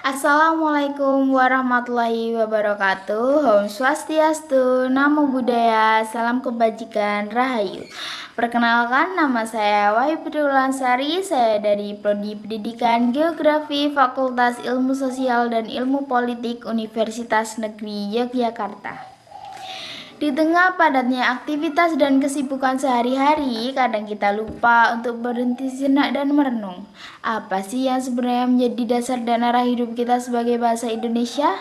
Assalamualaikum warahmatullahi wabarakatuh. Om Swastiastu, Namo Buddhaya, Salam Kebajikan, Rahayu. Perkenalkan, nama saya Wahyu Putri, saya dari Prodi Pendidikan Geografi Fakultas Ilmu Sosial dan Ilmu Politik Universitas Negeri Yogyakarta. Di tengah padatnya aktivitas dan kesibukan sehari-hari, kadang kita lupa untuk berhenti sejenak dan merenung. Apa sih yang sebenarnya menjadi dasar dan arah hidup kita sebagai bangsa Indonesia?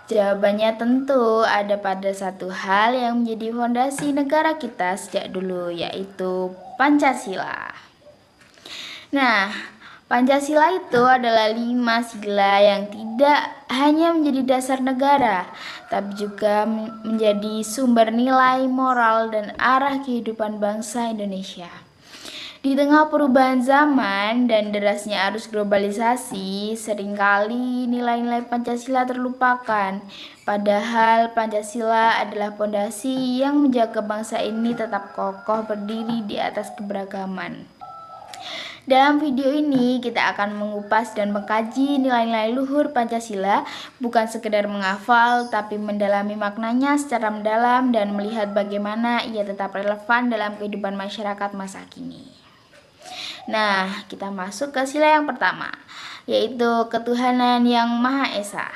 Jawabannya tentu ada pada satu hal yang menjadi fondasi negara kita sejak dulu, yaitu Pancasila. Nah, Pancasila itu adalah 5 sila yang tidak hanya menjadi dasar negara, tapi juga menjadi sumber nilai moral dan arah kehidupan bangsa Indonesia. Di tengah perubahan zaman dan derasnya arus globalisasi, seringkali nilai-nilai Pancasila terlupakan. Padahal Pancasila adalah fondasi yang menjaga bangsa ini tetap kokoh berdiri di atas keberagaman. Dalam video ini kita akan mengupas dan mengkaji nilai-nilai luhur Pancasila, bukan sekedar menghafal tapi mendalami maknanya secara mendalam dan melihat bagaimana ia tetap relevan dalam kehidupan masyarakat masa kini. Nah, kita masuk ke sila yang pertama, yaitu ketuhanan yang Maha Esa.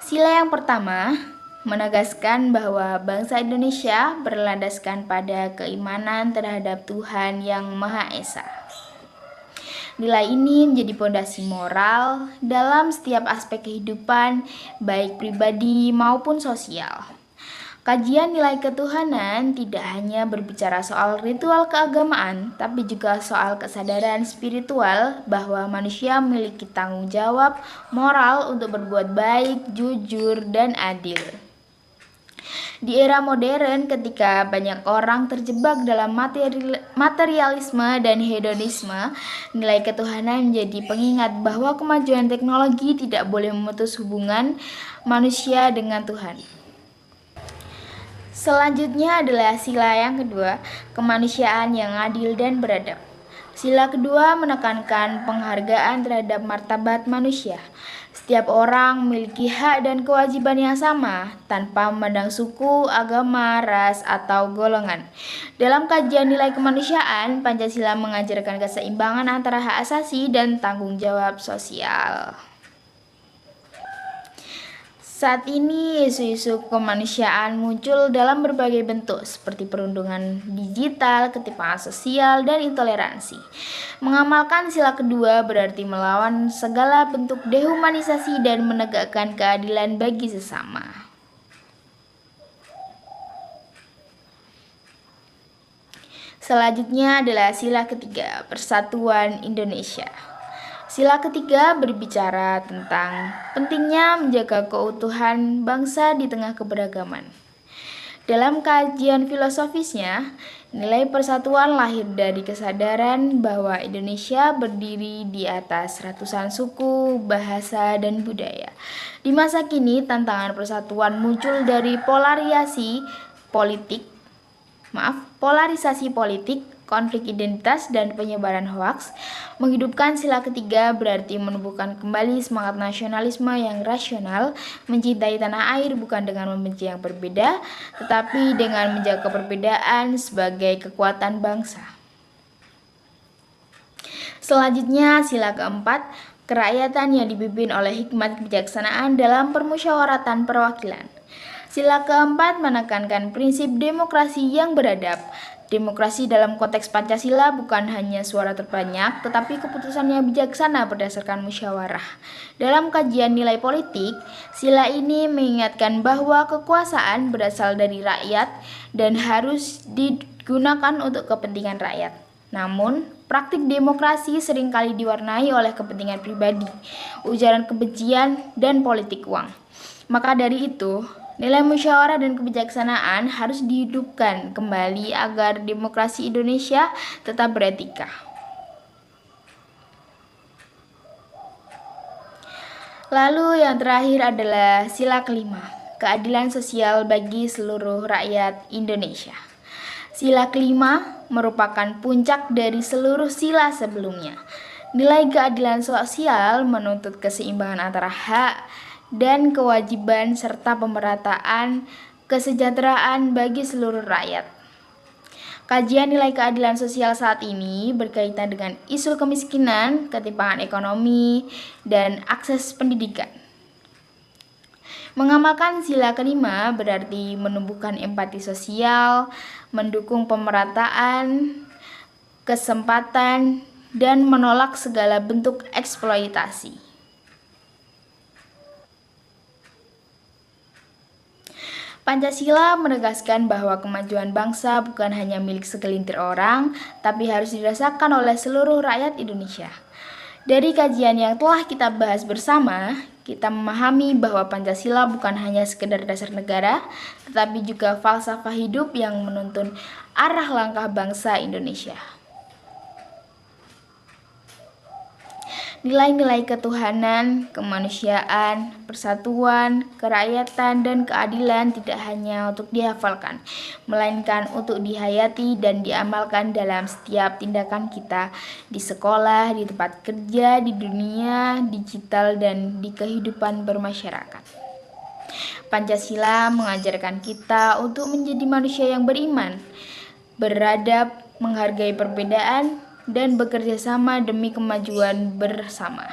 Sila yang pertama menegaskan bahwa bangsa Indonesia berlandaskan pada keimanan terhadap Tuhan Yang Maha Esa. Nilai ini menjadi fondasi moral dalam setiap aspek kehidupan, baik pribadi maupun sosial. Kajian nilai ketuhanan tidak hanya berbicara soal ritual keagamaan, tapi juga soal kesadaran spiritual bahwa manusia memiliki tanggung jawab moral untuk berbuat baik, jujur, dan adil. Di era modern, ketika banyak orang terjebak dalam materialisme dan hedonisme, nilai ketuhanan menjadi pengingat bahwa kemajuan teknologi tidak boleh memutus hubungan manusia dengan Tuhan. Selanjutnya adalah sila yang kedua, kemanusiaan yang adil dan beradab. Sila kedua menekankan penghargaan terhadap martabat manusia. Setiap orang memiliki hak dan kewajiban yang sama, tanpa memandang suku, agama, ras, atau golongan. Dalam kajian nilai kemanusiaan, Pancasila mengajarkan keseimbangan antara hak asasi dan tanggung jawab sosial. Saat ini, isu-isu kemanusiaan muncul dalam berbagai bentuk, seperti perundungan digital, ketimpangan sosial, dan intoleransi. Mengamalkan sila kedua berarti melawan segala bentuk dehumanisasi dan menegakkan keadilan bagi sesama. Selanjutnya adalah sila ketiga, Persatuan Indonesia. Sila ketiga berbicara tentang pentingnya menjaga keutuhan bangsa di tengah keberagaman. Dalam kajian filosofisnya, nilai persatuan lahir dari kesadaran bahwa Indonesia berdiri di atas ratusan suku, bahasa, dan budaya. Di masa kini, tantangan persatuan muncul dari polarisasi politik, konflik identitas, dan penyebaran hoaks. Menghidupkan sila ketiga berarti menumbuhkan kembali semangat nasionalisme yang rasional, mencintai tanah air bukan dengan membenci yang berbeda, tetapi dengan menjaga perbedaan sebagai kekuatan bangsa. Selanjutnya, sila keempat, kerakyatan yang dipimpin oleh hikmat kebijaksanaan dalam permusyawaratan perwakilan. Sila keempat menekankan prinsip demokrasi yang beradab. Demokrasi dalam konteks Pancasila bukan hanya suara terbanyak, tetapi keputusan yang bijaksana berdasarkan musyawarah. Dalam kajian nilai politik, sila ini mengingatkan bahwa kekuasaan berasal dari rakyat dan harus digunakan untuk kepentingan rakyat. Namun, praktik demokrasi seringkali diwarnai oleh kepentingan pribadi, ujaran kebencian, dan politik uang. Maka dari itu, nilai musyawarah dan kebijaksanaan harus dihidupkan kembali agar demokrasi Indonesia tetap beretika. Lalu yang terakhir adalah sila kelima, keadilan sosial bagi seluruh rakyat Indonesia. Sila kelima merupakan puncak dari seluruh sila sebelumnya. Nilai keadilan sosial menuntut keseimbangan antara hak dan kewajiban serta pemerataan kesejahteraan bagi seluruh rakyat. Kajian nilai keadilan sosial saat ini berkaitan dengan isu kemiskinan, ketimpangan ekonomi, dan akses pendidikan. Mengamalkan sila kelima berarti menumbuhkan empati sosial, mendukung pemerataan, kesempatan, dan menolak segala bentuk eksploitasi. Pancasila menegaskan bahwa kemajuan bangsa bukan hanya milik segelintir orang, tapi harus dirasakan oleh seluruh rakyat Indonesia. Dari kajian yang telah kita bahas bersama, kita memahami bahwa Pancasila bukan hanya sekedar dasar negara, tetapi juga falsafah hidup yang menuntun arah langkah bangsa Indonesia. Nilai-nilai ketuhanan, kemanusiaan, persatuan, kerakyatan, dan keadilan tidak hanya untuk dihafalkan, melainkan untuk dihayati dan diamalkan dalam setiap tindakan kita di sekolah, di tempat kerja, di dunia digital, dan di kehidupan bermasyarakat. Pancasila mengajarkan kita untuk menjadi manusia yang beriman, beradab, menghargai perbedaan, dan bekerja sama demi kemajuan bersama.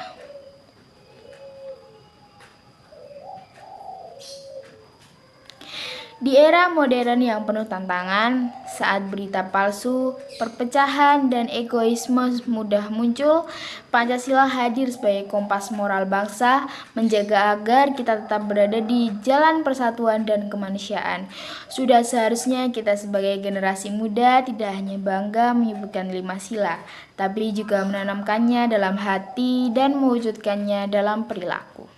Di era modern yang penuh tantangan, saat berita palsu, perpecahan, dan egoisme mudah muncul, Pancasila hadir sebagai kompas moral bangsa, menjaga agar kita tetap berada di jalan persatuan dan kemanusiaan. Sudah seharusnya kita sebagai generasi muda tidak hanya bangga menyebutkan 5 sila, tapi juga menanamkannya dalam hati dan mewujudkannya dalam perilaku.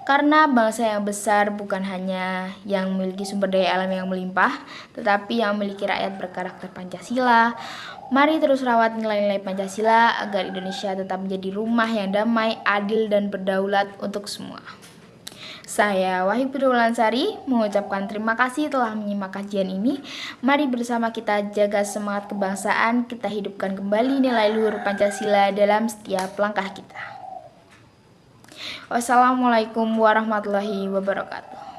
Karena bangsa yang besar bukan hanya yang memiliki sumber daya alam yang melimpah, tetapi yang memiliki rakyat berkarakter Pancasila. Mari terus rawat nilai-nilai Pancasila agar Indonesia tetap menjadi rumah yang damai, adil, dan berdaulat untuk semua. Saya Wahyu Purwolansari mengucapkan terima kasih telah menyimak kajian ini. Mari bersama kita jaga semangat kebangsaan, kita hidupkan kembali nilai luhur Pancasila dalam setiap langkah kita. Wassalamualaikum warahmatullahi wabarakatuh.